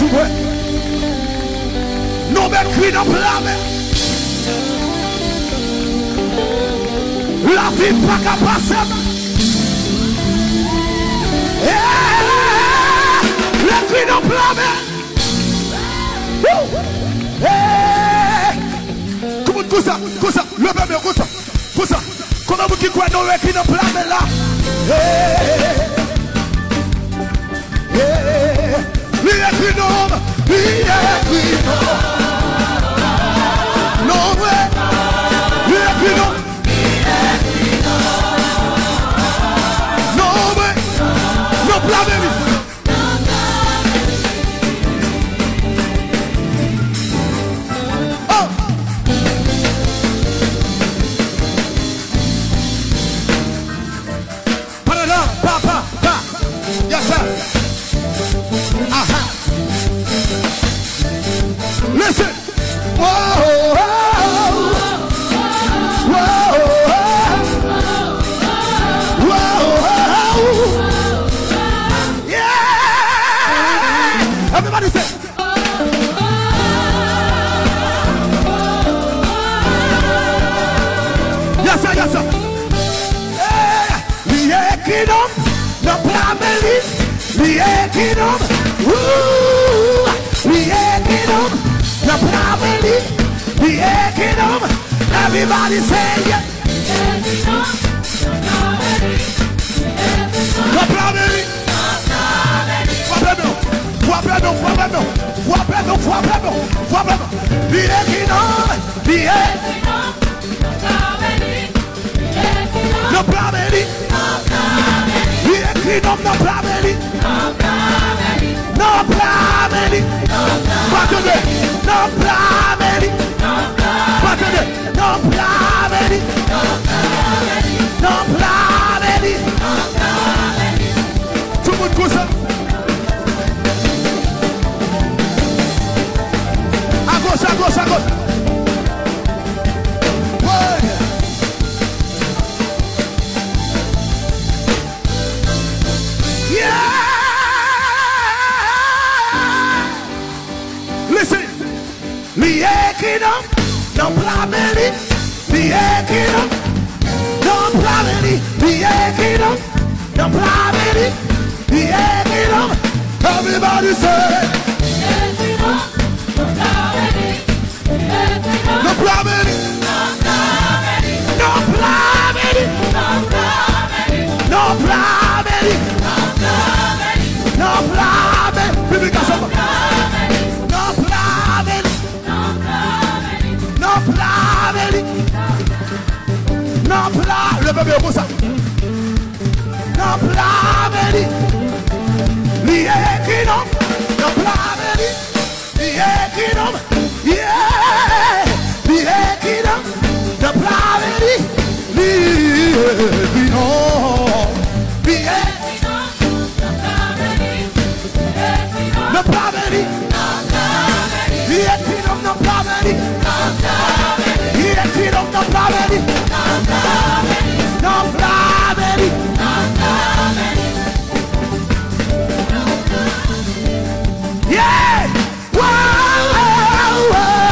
sous moi. Non, mais crie dans la mer. La vie pas qu'à passer. Le cri dans la mer. Comment comme ça, le bébé, comme ça. Comment vous qui croyez dans le cri dans la mer là? Il est cri non, il est cri non. Non, ouais. Il est cri non. Non, ouais. Non, la mer. Yes, sir. Listen. Whoa, yeah. Everybody say. Yes, sir. Yes, sir. Yeah, kingdom. No family, we are kingdom. We are kingdom. No family, we are kingdom. Everybody say yeah. No family. We are kingdom. We are no family. Kingdom, no family, no family, no family, no family, no family, no family. Tout le monde comme ça. À gauche, à gauche, à gauche. Kingdom, no family, the kingdom, no family, the kingdom, no family, the kingdom. Everybody say, no family, no family, no family, no family, no family. Baby, got some. No plan, le bébé comme ça. No plan, lié kingdom. No plan, lié kingdom. Yeah, lié kingdom. No plan, lié kingdom. Lié kingdom. No plan, lié kingdom. No plan, lié kingdom. No family, yeah. Whoa, whoa,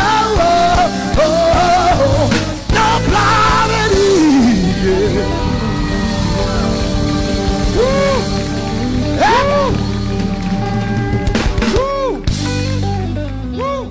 whoa, no family, yeah. Woo, woo, woo.